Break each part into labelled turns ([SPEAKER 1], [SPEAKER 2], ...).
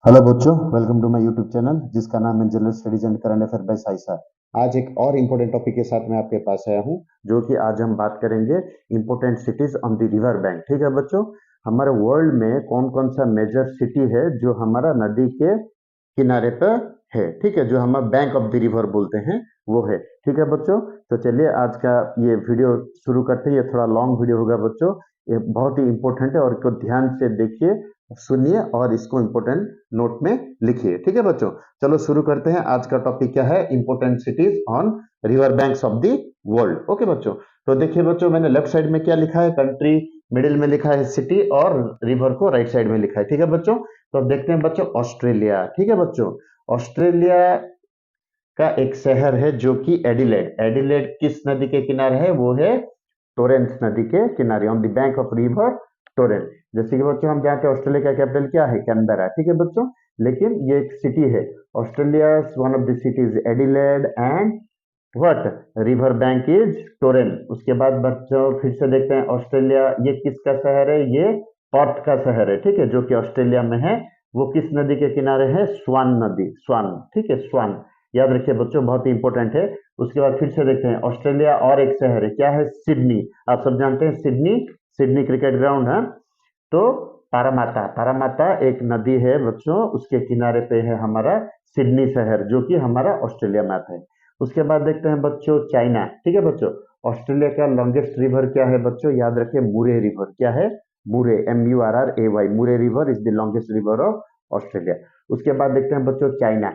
[SPEAKER 1] Hello बच्चों, welcome to my YouTube channel जिसका नाम है general studies and current affair by Saisa. आज एक और इम्पोर्टेंट टॉपिक के साथ मैं आपके पास आया हूँ, जो कि आज हम बात करेंगे important CTs on the river bank. ठीक है बच्चों, हमारे वर्ल्ड में कौन कौन सा मेजर सिटी है जो हमारा नदी के किनारे पर है। ठीक है, जो हम बैंक ऑफ द रिवर बोलते हैं वो है। ठीक है बच्चों, तो चलिए आज का ये वीडियो शुरू करते हैं। ये थोड़ा लॉन्ग वीडियो होगा बच्चों, ये बहुत ही इंपॉर्टेंट है और इसको ध्यान से देखिए, सुनिए और इसको इंपॉर्टेंट नोट में लिखिए। ठीक है बच्चों, चलो शुरू करते हैं। आज का टॉपिक क्या है? Important CTs on river banks of the world. Okay बच्चों, तो देखिए बच्चों, मैंने लेफ्ट साइड में क्या लिखा है? कंट्री, मिडिल में लिखा है सिटी और रिवर को राइट साइड में लिखा है। ठीक है बच्चों, तो अब देखते हैं बच्चों ऑस्ट्रेलिया। ठीक है बच्चों, ऑस्ट्रेलिया का एक शहर है जो कि एडिलेड। एडिलेड किस नदी के किनारे है? वो है टोरेंस नदी के किनारे, on the bank of river Torrens. जैसे कि बच्चों हम जानते हैं ऑस्ट्रेलिया का कैपिटल क्या है? कैनबेरा। ठीक है बच्चों, लेकिन ये एक सिटी है। Australia one of the cities Adelaide and what river bank is Torrens. उसके बाद बच्चों फिर से देखते हैं ऑस्ट्रेलिया, ये किसका शहर है? ये पर्थ का शहर है। ठीक है, जो कि ऑस्ट्रेलिया में है। वो किस नदी के किनारे है? स्वान नदी, स्वान। ठीक है, स्वान याद रखिए बच्चों, बहुत ही इंपॉर्टेंट है। उसके बाद फिर से देखते हैं ऑस्ट्रेलिया और एक शहर है, क्या है? सिडनी। आप सब जानते हैं सिडनी, सिडनी क्रिकेट ग्राउंड है। तो पारामाता, पारामाता एक नदी है बच्चों, उसके किनारे पे है हमारा सिडनी शहर, जो कि हमारा ऑस्ट्रेलिया में आता है। उसके बाद देखते हैं बच्चों चाइना। ठीक है बच्चों, ऑस्ट्रेलिया का लॉन्गेस्ट रिवर क्या है बच्चों? याद रखिए मुरे रिवर। क्या है? मुरे, MURRAY, मुरे river is the longest river of Australia. उसके बाद देखते हैं बच्चों चाइना।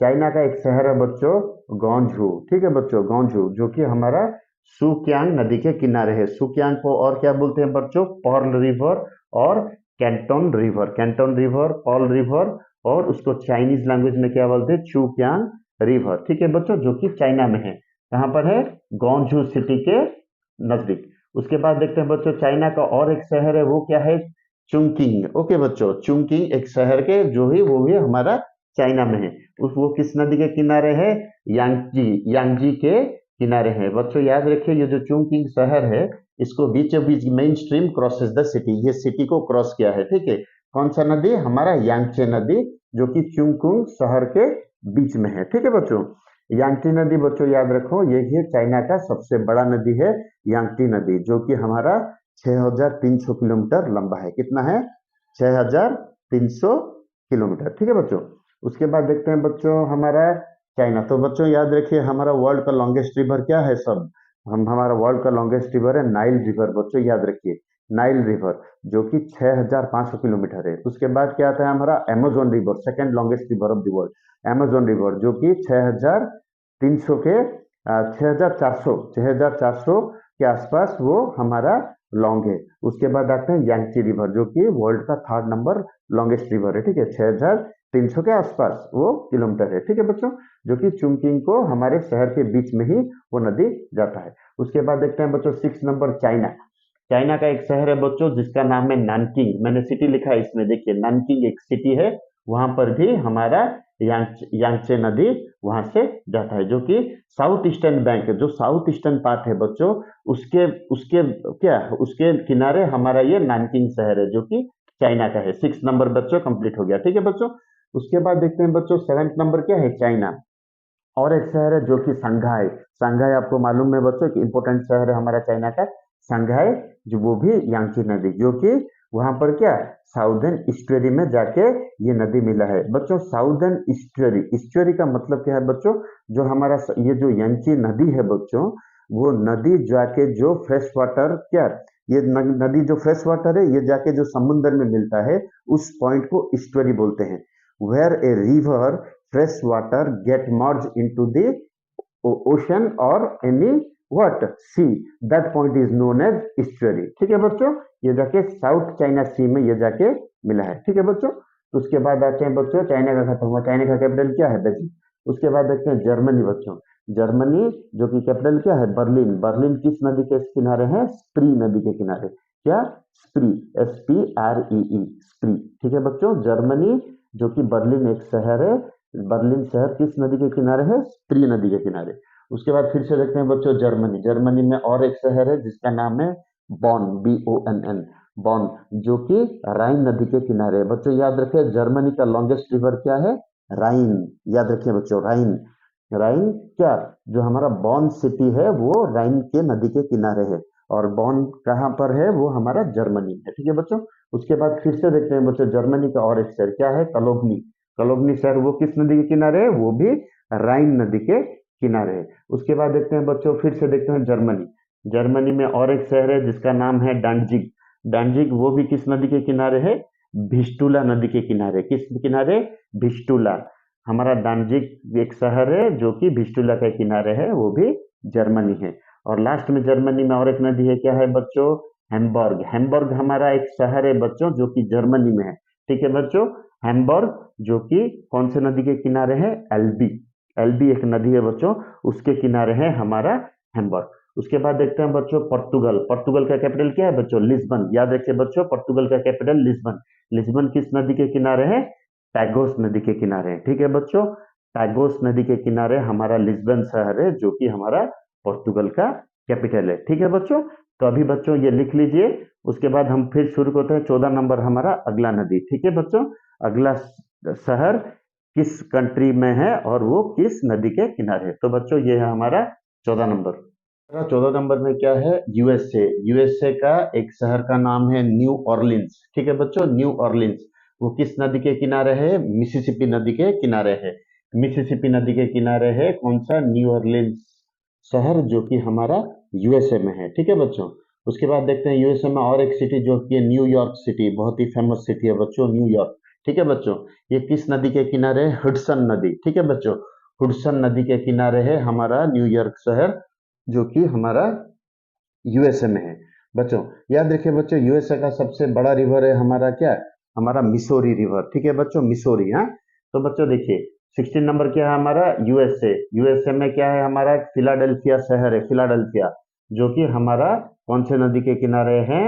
[SPEAKER 1] चाइना का एक शहर है बच्चों गौंझू। ठीक है बच्चों, गौंझू, जो कि हमारा सुकियांग नदी के किनारे है। सुकियांग को और क्या बोलते हैं बच्चों? पर्ल रिवर और Canton river. Canton river, Pearl River, और उसको चाइनीज लैंग्वेज में क्या बोलते हैं? Chukiang river. ठीक है बच्चों, जो कि चाइना में है। कहां पर है? गौंझू सिटी के नजदीक। उसके बाद देखते हैं बच्चों चाइना का और एक शहर है, वो क्या है? चुंकिंग। ओके बच्चों, चुंकिंग एक शहर के जो ही वो भी हमारा चाइना में है। उस वो किस नदी के किनारे है? यांगजी, यांगजी के किनारे है। बच्चों याद रखिए, ये जो चुंकिंग शहर है, इसको बीचों बीच main stream crosses the city, ये सिटी को क्रॉस किया है। ठीक है, कौन सा नदी? हमारा यांगचे नदी, जो कि चुंकुंग शहर के बीच में है। ठीक है बच्चों, यांगटी नदी बच्चों याद रखो, ये है चाइना का सबसे बड़ा नदी है यांगटी नदी, जो कि हमारा 6300 किलोमीटर लंबा है। कितना है? 6300 किलोमीटर। ठीक है बच्चों, उसके बाद देखते हैं बच्चों हमारा चाइना। तो बच्चों याद रखिए, हमारा वर्ल्ड का लॉन्गेस्ट रिवर क्या है? सब हम हमारा वर्ल्ड का लॉन्गेस्ट रिवर है नाइल रिवर। बच्चों याद रखिए, नाइल रिवर, जो कि 6500 किलोमीटर है। उसके बाद क्या आता है? हमारा Amazon river, second longest river of the world. Amazon river, जो कि 6300 के 6400 के आसपास वो हमारा लॉन्ग है। उसके बाद आते हैं यांगची रिवर, जो कि वर्ल्ड का थर्ड नंबर लॉन्गेस्ट रिवर है। ठीक है, 6300 के आसपास वो किलोमीटर है। ठीक है बच्चों, जो कि चुंकिंग को हमारे शहर के बीच में ही वो नदी जाता है। उसके बाद देखते हैं बच्चों 6 नंबर चाइना। चाइना का एक शहर है बच्चों जिसका नाम है नानकिंग। मैंने सिटी लिखा है इसमें, देखिए नानकिंग एक सिटी है। वहां पर भी हमारा यांगचे नदी वहां से जाता है, जो कि साउथ ईस्टर्न बैंक, जो साउथ ईस्टर्न पार्ट है बच्चों, उसके उसके क्या उसके किनारे हमारा ये नानकिंग शहर है, जो कि चाइना का है। 6 नंबर बच्चों कंप्लीट हो गया। ठीक है बच्चों, उसके बाद देखते हैं बच्चों 7th नंबर क्या है? चाइना। और एक शहर है जो कि संघाई। संघाई आपको मालूम है बच्चों कि इंपॉर्टेंट शहर है हमारा चाइना का संघाई, जो वो भी यांगची नदी, जो कि वहां पर क्या साउदर्न ईस्टरी में जाके ये नदी मिला है बच्चों। साउदर्न ईस्टरी, ईस्टरी का मतलब क्या है बच्चों? जो हमारा ये जो यांगची नदी है बच्चों, वो नदी जाके जो फ्रेश वाटर क्या ये नदी जो फ्रेश वाटर है, ये जाके जो समुद्र में मिलता है, उस पॉइंट को ईस्टरी बोलते हैं। Where a river fresh water get merged into the ocean or any what sea, that point is known as estuary। ठीक है बच्चों, ये जाके साउथ चाइना सी में ये जाके मिला है। ठीक है बच्चों, तो उसके बाद आते हैं बच्चों चाइना का खत्म हुआ। चाइना का कैपिटल क्या है? बेजिंग। उसके बाद देखते हैं जर्मनी बच्चों। जर्मनी, जो कि कैपिटल क्या है? बर्लिन। बर्लिन किस नदी के किनारे है? स्प्री नदी के किनारे। क्या? स्प्री, SPREE, स्प्री। ठीक है बच्चों, जर्मनी, जो कि बर्लिन एक शहर है। बर्लिन शहर किस नदी के किनारे है? स्प्री नदी के किनारे। उसके बाद फिर से देखते हैं बच्चों जर्मनी। जर्मनी में और एक शहर है जिसका नाम है बॉन, BONN। बॉन, जो कि राइन नदी के किनारे है। बच्चों याद रखें, जर्मनी का लॉन्गेस्ट रिवर क्या है? राइन। याद रखें बच्चों, राइन। राइन क्या, जो हमारा बॉन सिटी है वो राइन के नदी के किनारे है, और बॉन कहाँ पर है? वो हमारा जर्मनी है। ठीक है बच्चों। उसके बाद फिर से देखते हैं बच्चों, जर्मनी का और एक शहर क्या है? कलोगनी। कलोगनी शहर वो किस नदी के किनारे है? वो भी राइन नदी के किनारे है। उसके बाद देखते हैं बच्चों, फिर से देखते हैं जर्मनी। जर्मनी में और एक शहर है जिसका नाम है डांजिग। डांजिग वो भी किस नदी के किनारे है? भिस्टुला नदी के किनारे। किस किनारे? भिस्टुला। हमारा डांजिग एक शहर है जो कि भिस्टुला के किनारे है, वो भी जर्मनी है। और लास्ट में जर्मनी में और एक नदी है, क्या है बच्चों? हैम्बर्ग। हैम्बर्ग हमारा एक शहर है बच्चों जो कि जर्मनी में है। ठीक है बच्चों। हैम्बर्ग जो कि कौन से नदी के किनारे है? एल्बी। एल्बी एक नदी है बच्चों, उसके किनारे है हमारा हैम्बर्ग। उसके बाद देखते हैं बच्चों पोर्तुगल। पोर्तुगल का कैपिटल क्या है बच्चों? लिस्बन। याद रखिए बच्चों, पोर्तुगल का कैपिटल लिस्बन। लिस्बन किस नदी के किनारे है? टैगोस नदी के किनारे है। ठीक है बच्चों। टैगोस नदी के किनारे हमारा लिस्बन शहर है जो कि हमारा पोर्तुगल का कैपिटल है। ठीक है बच्चों। तो अभी बच्चों ये लिख लीजिए। उसके बाद हम फिर शुरू करते हैं 14 नंबर हमारा अगला नदी। ठीक है बच्चों। अगला शहर किस कंट्री में है और वो किस नदी के किनारे है? तो बच्चों ये है हमारा 14 नंबर। 14 नंबर में क्या है? यूएसए। यूएसए का एक शहर का नाम है न्यू ऑर्लिन्स। ठीक है बच्चों, न्यू ऑर्लिन्स। वो किस नदी के किनारे है? मिसिसिपी नदी के किनारे है। मिसिसिपी नदी के किनारे है कौन सा? न्यू ऑर्लिन्स शहर, जो कि हमारा यूएसए में है। ठीक है बच्चों। उसके बाद देखते हैं यूएसए में और एक सिटी जो कि न्यूयॉर्क सिटी, बहुत ही फेमस सिटी है बच्चों, न्यूयॉर्क। ठीक है बच्चों। ये किस नदी के किनारे है? हुडसन नदी। ठीक है बच्चों। हुडसन नदी के किनारे है हमारा न्यूयॉर्क शहर, जो कि हमारा यूएसए में है। बच्चों याद रखिए बच्चों, यूएसए का सबसे बड़ा रिवर है हमारा क्या? हमारा मिसोरी रिवर। ठीक है बच्चों, मिसोरी। हाँ। तो बच्चों देखिए 16 नंबर क्या है हमारा? यूएसए। यूएसए में क्या है हमारा? फिलाडेल्फिया शहर है, फिलाडेल्फिया, जो कि हमारा कौन से नदी के किनारे है?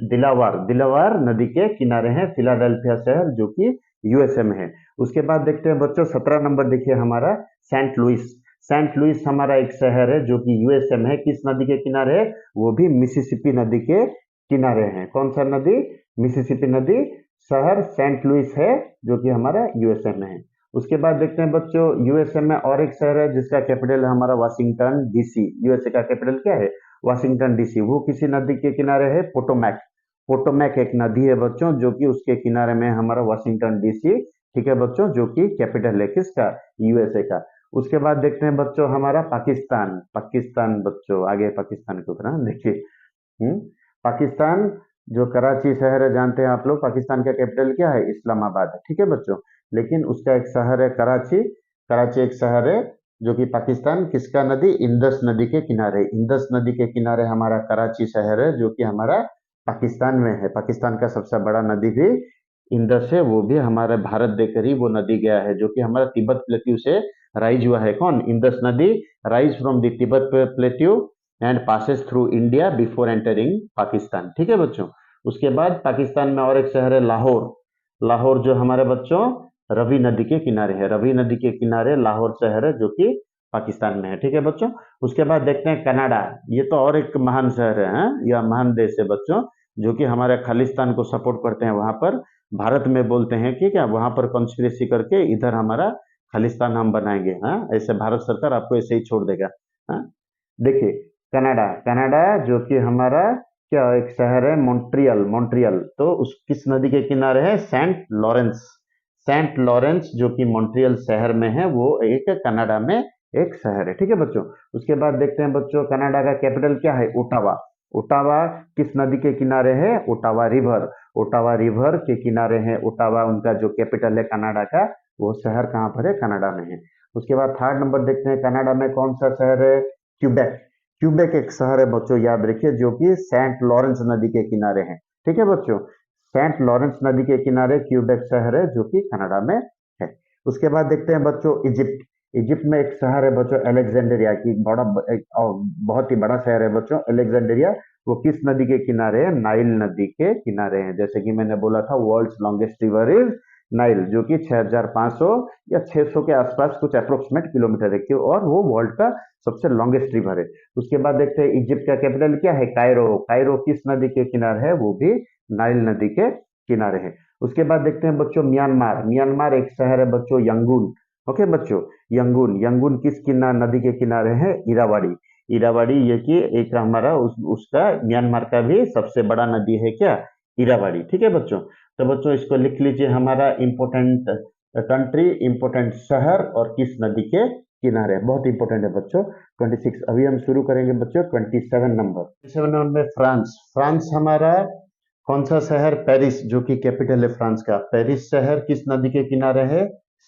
[SPEAKER 1] दिलावार। दिलावार नदी के किनारे है फिलाडेल्फिया शहर, जो कि यूएसए में है। उसके बाद देखते हैं बच्चों 17 नंबर, देखिए हमारा सेंट लुइस। सेंट लुइस हमारा एक शहर है जो कि यूएसए में है, किस नदी के किनारे है? वो भी मिसिसिपी नदी के किनारे है। कौन सा नदी? मिसिसिपी नदी। शहर सेंट लुइस है जो कि हमारा यूएसए में है। उसके बाद देखते हैं बच्चों, यूएसए में और एक शहर है जिसका कैपिटल है हमारा वाशिंगटन डीसी। यूएसए का कैपिटल क्या है? Washington DC. वो किसी नदी के किनारे है? पोटोमैक। पोटोमैक एक नदी है बच्चों जो कि उसके किनारे में है हमारा वाशिंगटन डीसी। ठीक है बच्चों, जो कि कैपिटल है किसका? यूएसए का। उसके बाद देखते हैं बच्चों हमारा पाकिस्तान। पाकिस्तान बच्चों, आगे पाकिस्तान के ऊपर देखिए। पाकिस्तान जो कराची शहर है, जानते हैं आप लोग, पाकिस्तान का कैपिटल क्या है? इस्लामाबाद है। ठीक है बच्चों। लेकिन उसका एक शहर है कराची। कराची एक शहर है जो कि पाकिस्तान किसका नदी? इंदस नदी के किनारे। इंदस नदी के किनारे हमारा कराची शहर है जो कि हमारा पाकिस्तान में है। पाकिस्तान का सबसे बड़ा नदी भी इंदस है, वो भी हमारे भारत देकर ही वो नदी गया है, जो कि हमारा तिब्बत प्लेट्यू से राइज हुआ है। कौन? इंदस नदी rise from the Tibet plateau and passes through India before entering Pakistan. ठीक है बच्चों। उसके बाद पाकिस्तान में और एक शहर है लाहौर। लाहौर जो हमारे बच्चों रवि नदी के किनारे है। रवि नदी के किनारे लाहौर शहर है जो कि पाकिस्तान में है। ठीक है बच्चों। उसके बाद देखते हैं कनाडा। ये तो और एक महान शहर है, यह महान देश है बच्चों, जो कि हमारे खालिस्तान को सपोर्ट करते हैं। वहां पर भारत में बोलते हैं कि क्या वहां पर कॉन्स्पिरेसी करके इधर हमारा खालिस्तान हम बनाएंगे। हाँ, ऐसे भारत सरकार आपको ऐसे ही छोड़ देगा। हाँ। देखिए कनाडा। कनाडा जो कि हमारा क्या एक शहर है? मॉन्ट्रियल। मॉन्ट्रियल तो उस किस नदी के किनारे है? Saint Lawrence. सेंट लॉरेंस जो कि मॉन्ट्रियल शहर में है, वो एक कनाडा में एक शहर है। ठीक है बच्चों। उसके बाद देखते हैं बच्चों, कनाडा का कैपिटल क्या है? ओटावा। ओटावा किस नदी के किनारे है? Ottawa river. ओटावा रिवर के किनारे है ओटावा, उनका जो कैपिटल है कनाडा का, वो शहर कहाँ पर है? कनाडा में है। उसके बाद थर्ड नंबर देखते हैं, कनाडा में कौन सा शहर है? क्यूबेक। क्यूबेक एक शहर है बच्चों, याद रखिए, जो कि सेंट लॉरेंस नदी के किनारे है। ठीक है बच्चों। सेंट लॉरेंस नदी के किनारे क्यूबेक शहर है जो कि कनाडा में है। उसके बाद देखते हैं बच्चों इजिप्ट। इजिप्ट में एक शहर है बच्चों अलेक्जेंड्रिया की, बहुत ही बड़ा शहर है बच्चों अलेक्जेंड्रिया। वो किस नदी के किनारे है? नाइल नदी के किनारे हैं। जैसे कि मैंने बोला था, world's longest river is Nile, जो कि 6500 या 600 के आसपास कुछ अप्रोक्सीमेट किलोमीटर है, और वो वर्ल्ड का सबसे लॉन्गेस्ट रिवर है। उसके बाद देखते हैं इजिप्ट का कैपिटल क्या है, कायरो। कायरो किस नदी के किनारे है, वो भी नाइल नदी के किनारे है। उसके बाद देखते हैं बच्चों म्यांमार। म्यांमार एक शहर है बच्चों, यंगून। ओके बच्चों, यंगून। यंगून किस नदी के किनारे है, इरावाड़ी। इरावाड़ी ये कि एक हमारा उसका म्यांमार का भी सबसे बड़ा नदी है क्या, इरावाड़ी। ठीक है बच्चों, तो बच्चों इसको लिख लीजिए, हमारा इंपोर्टेंट कंट्री, इंपोर्टेंट शहर और किस नदी के किनारे, बहुत इंपोर्टेंट है बच्चों। 26 अभी हम शुरू करेंगे बच्चों 27 नंबर। 27 नंबर में फ्रांस। फ्रांस हमारा कौन सा शहर, पेरिस, जो कि कैपिटल है फ्रांस का। पेरिस शहर किस नदी के किनारे है,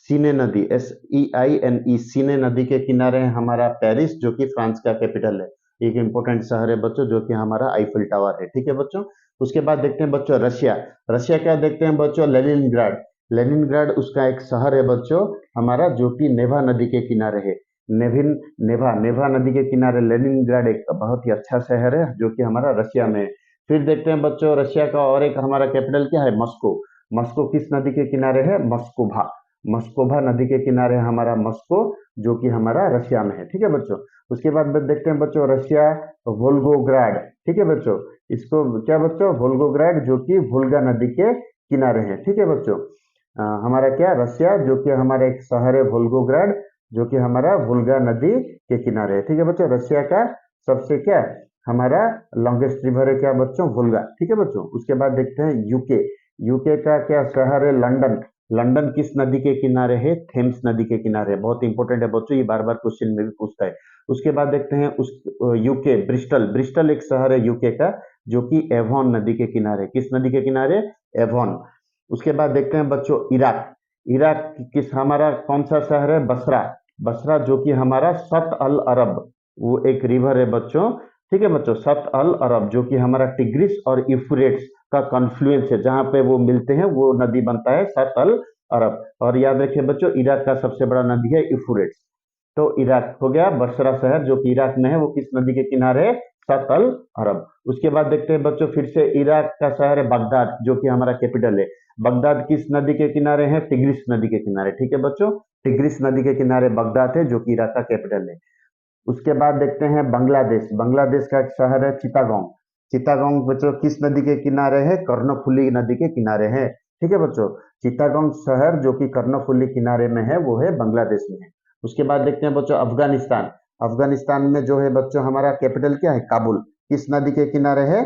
[SPEAKER 1] सीने नदी, SEINE, सीने नदी के किनारे है हमारा पेरिस, जो कि फ्रांस का कैपिटल है। एक इंपोर्टेंट शहर है बच्चों, जो कि हमारा आईफिल टावर है। ठीक है बच्चों, उसके बाद देखते हैं बच्चों रशिया। रशिया क्या देखते हैं बच्चों, लेनिनग्राड। लेनिनग्राड उसका एक शहर है बच्चों हमारा, जो कि नेवा नदी के किनारे है। नेवा नदी के किनारे लेनिनग्राड एक बहुत ही अच्छा शहर है, जो कि हमारा रशिया में है। फिर देखते हैं बच्चों रशिया का और एक हमारा कैपिटल क्या है, मॉस्को। मॉस्को किस नदी के किनारे है, मस्कोभा। मस्कोभा नदी के किनारे है हमारा मॉस्को, जो कि हमारा रशिया में है। ठीक है बच्चों, उसके बाद देखते हैं बच्चों रशिया वोल्गोग्राड। ठीक है बच्चों, इसको क्या बच्चों, वोल्गोग्राड, जो कि वोल्गा नदी के किनारे है। ठीक है बच्चों, हमारा क्या रशिया, जो कि हमारा एक शहर है वोल्गोग्राड, जो कि हमारा वोल्गा नदी के किनारे है। ठीक है बच्चों, रशिया का सबसे क्या हमारा लॉन्गेस्ट रिवर है क्या बच्चों, वोल्गा। ठीक है बच्चों, उसके बाद देखते हैं यूके। यूके का क्या शहर है, लंदन। लंदन किस नदी के किनारे है, थेम्स नदी के किनारे है। बहुत इंपॉर्टेंट है बच्चों, ये बार बार क्वेश्चन में भी पूछता है। उसके बाद देखते हैं उस यूके ब्रिस्टल। ब्रिस्टल एक शहर है यूके का, जो कि एवॉन नदी के किनारे। किस नदी के किनारे, एवॉन। उसके बाद देखते हैं बच्चों इराक। इराक किस हमारा कौन सा शहर है, बसरा। बसरा, जो कि हमारा सत अल अरब, वो एक रिवर है बच्चों। ठीक है बच्चों, सत अल अरब, जो कि हमारा टिग्रिस और यूफ्रेट्स का कॉन्फ्लुएंस है, जहां पे वो मिलते हैं वो नदी बनता है सत अल अरब। और याद रखिए बच्चों, इराक का सबसे बड़ा नदी है यूफ्रेट्स। तो इराक हो गया, बसरा शहर जो कि इराक में है, वो किस नदी के किनारे है, सत अल अरब। उसके बाद देखते हैं बच्चों फिर से इराक का शहर है बगदाद, जो कि हमारा कैपिटल है। बगदाद किस नदी के किनारे है, टिग्रिस नदी के किनारे। ठीक है बच्चों, टिग्रिस नदी के किनारे बगदाद है, जो कि इराक का कैपिटल है। उसके बाद देखते हैं बांग्लादेश। बांग्लादेश का एक शहर है चिटागोंग। चिटागोंग बच्चों किस नदी के किनारे है, कर्णफुली नदी के किनारे है। ठीक है बच्चों, चिटागोंग शहर जो कि कर्णफुली किनारे में है, वो है बांग्लादेश में है। उसके बाद देखते हैं बच्चों अफगानिस्तान। अफगानिस्तान में जो है बच्चों हमारा कैपिटल क्या है, काबुल। किस नदी के किनारे है,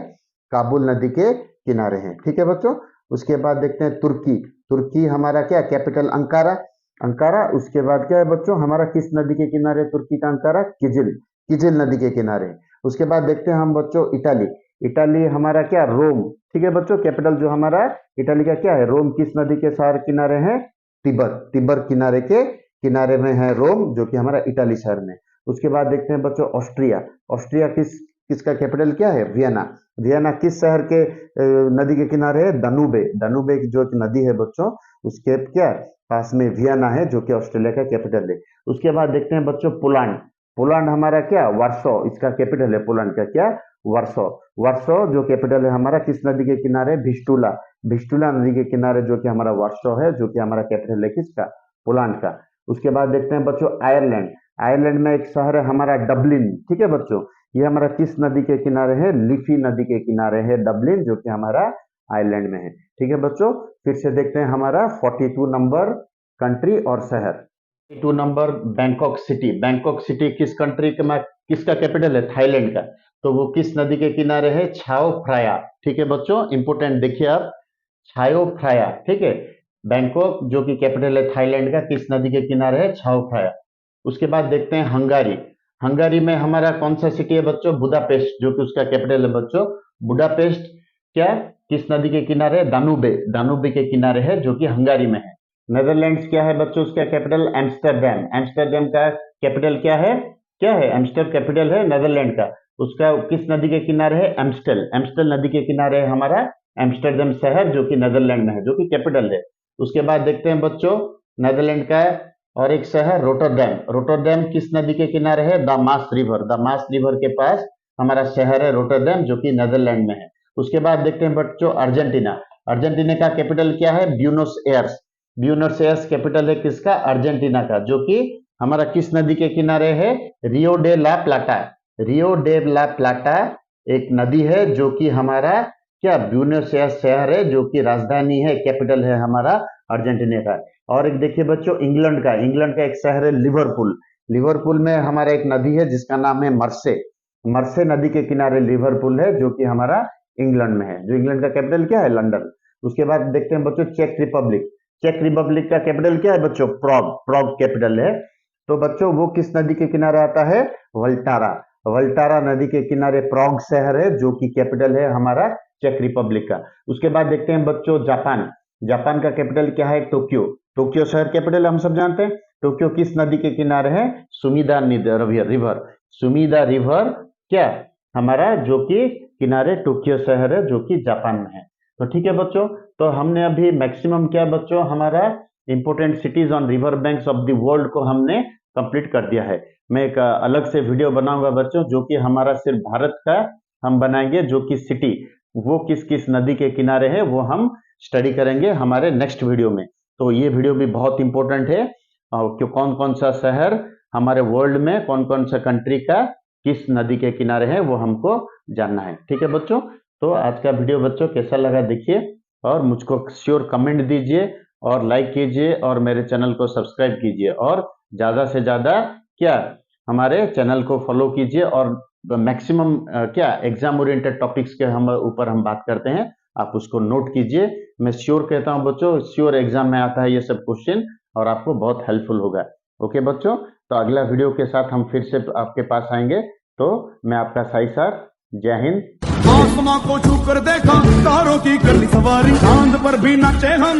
[SPEAKER 1] काबुल नदी के किनारे है। ठीक है बच्चों, उसके बाद देखते हैं तुर्की। तुर्की हमारा क्या कैपिटल, अंकारा। अंकारा। उसके बाद क्या है बच्चों हमारा किस नदी के किनारे, तुर्की का अंकारा, किजिल। किजिल नदी के किनारे। उसके बाद देखते हैं हम बच्चों इटाली। इटाली हमारा क्या, रोम। ठीक है बच्चों, कैपिटल जो हमारा इटाली का क्या है, रोम। किस नदी के शहर किनारे है, तिबर। तिबर किनारे के किनारे में है रोम, जो कि हमारा इटाली शहर में। उसके बाद देखते हैं बच्चों ऑस्ट्रिया। ऑस्ट्रिया किसका कैपिटल क्या है, वियना। वियना किस शहर के नदी के किनारे है, दनुबे। दनुबे जो नदी है बच्चों, उसके क्या पास में वियना है, जो कि ऑस्ट्रेलिया का कैपिटल है। उसके बाद देखते हैं बच्चों पोलैंड। पोलैंड हमारा क्या, वार्सो, इसका कैपिटल है पोलैंड का क्या, वार्सो। वार्सो जो कैपिटल है हमारा किस नदी के किनारे, भिस्टुला। भिस्टुला नदी के किनारे जो कि हमारा वार्सो है, जो कि हमारा कैपिटल है किसका, पोलैंड का। उसके बाद देखते हैं बच्चों आयरलैंड। आयरलैंड में एक शहर है हमारा डबलिन। ठीक है बच्चों, ये हमारा किस नदी के किनारे है, लिफी नदी के किनारे है डबलिन, जो कि हमारा आयरलैंड में है। ठीक है बच्चों, फिर से देखते हैं हमारा 42 नंबर कंट्री और शहर। 42 number Bangkok city. Bangkok city किस कंट्री का, किसका कैपिटल है, थाईलैंड का। तो वो किस नदी के किनारे है, छाओ फ्राया। ठीक है बच्चों, इंपोर्टेंट देखिए आप, छाओ फ्राया। ठीक है, बैंकॉक जो कि कैपिटल है थाईलैंड का, किस नदी के किनारे है, छाओ फ्राया। उसके बाद देखते हैं हंगारी। हंगारी में हमारा कौन सा सिटी है बच्चों, बुडापेस्ट, जो कि उसका कैपिटल है बच्चों, बुडापेस्ट। क्या किस नदी के किनारे, दानूबे। दानूबे के किनारे है, जो कि हंगारी में है। नेदरलैंड्स क्या है बच्चों, उसका कैपिटल एम्स्टरडैम। एम्स्टरडैम का कैपिटल क्या है, एम्स्टर कैपिटल है नेदरलैंड का। उसका किस नदी के किनारे है, एम्स्टल। एम्स्टल नदी के किनारे है हमारा एम्स्टरडैम शहर, जो कि नेदरलैंड में है, जो कि कैपिटल है। उसके बाद देखते हैं बच्चों नेदरलैंड का और एक शहर रोटरडैम। रोटरडैम किस नदी के किनारे है, the mass river. The mass river के पास हमारा शहर है रोटरडैम, जो कि नेदरलैंड में है। उसके बाद देखते हैं बच्चों अर्जेंटीना। अर्जेंटीना का कैपिटल क्या है, Buenos Aires. Buenos Aires capital है किसका? अर्जेंटीना का, जो कि हमारा किस नदी के किनारे है? रियो डे ला प्लाटा। रियो डे ला प्लाटा एक नदी है जो कि हमारा क्या ब्यूनस एयर्स शहर है, जो कि राजधानी है, कैपिटल है हमारा अर्जेंटीना का। और एक देखिए बच्चों इंग्लैंड का एक शहर है लिवरपूल। लिवरपूल में हमारा एक नदी है जिसका नाम है मर्से। मर्से नदी के किनारे लिवरपूल है, जो कि हमारा इंग्लैंड में है। जो इंग्लैंड का कैपिटल क्या है? लंदन। उसके बाद देखते हैं बच्चों चेक रिपब्लिक। चेक रिपब्लिक का कैपिटल क्या है बच्चों? प्रॉग। प्रॉग कैपिटल है। तो बच्चों वो किस नदी के किनारे आता है? वल्टारा। वल्टारा नदी के किनारे प्रॉग शहर है, जो कि कैपिटल है हमारा चेक रिपब्लिक का। उसके बाद देखते हैं बच्चों जापान। जापान का कैपिटल क्या है? टोक्यो। टोक्यो शहर कैपिटल हम सब जानते हैं। टोक्यो किस नदी के किनारे है? सुमीदा रिवर। सुमीदा रिवर क्या हमारा जो कि किनारे टोक्यो शहर है, जो कि जापान में है। तो ठीक है बच्चों, तो हमने अभी मैक्सिमम क्या बच्चों हमारा important CTs on river banks of the world को हमने कंप्लीट कर दिया है। मैं एक अलग से वीडियो बनाऊंगा बच्चों, जो कि हमारा सिर्फ भारत का हम बनाएंगे, जो कि सिटी वो किस किस नदी के किनारे है वो हम स्टडी करेंगे हमारे नेक्स्ट वीडियो में। तो ये वीडियो भी बहुत इंपॉर्टेंट है, कि कौन कौन सा शहर हमारे वर्ल्ड में, कौन कौन सा कंट्री का किस नदी के किनारे है वो हमको जानना है। ठीक है बच्चों, तो आज का वीडियो बच्चों कैसा लगा देखिए, और मुझको श्योर कमेंट दीजिए और लाइक कीजिए और मेरे चैनल को सब्सक्राइब कीजिए, और ज़्यादा से ज़्यादा क्या हमारे चैनल को फॉलो कीजिए। और मैक्सिमम क्या एग्जाम ओरिएंटेड टॉपिक्स के हम ऊपर हम बात करते हैं, आप उसको नोट कीजिए। मैं श्योर कहता हूं बच्चों, श्योर एग्जाम में आता है ये सब क्वेश्चन, और आपको बहुत हेल्पफुल होगा। ओके बच्चों, तो अगला वीडियो के साथ हम फिर से आपके पास आएंगे। तो मैं आपका साई सर, जय हिंद।
[SPEAKER 2] आसमां को छू कर देखा तारों की कर ली सवारी, चांद पर भी नाचे हम।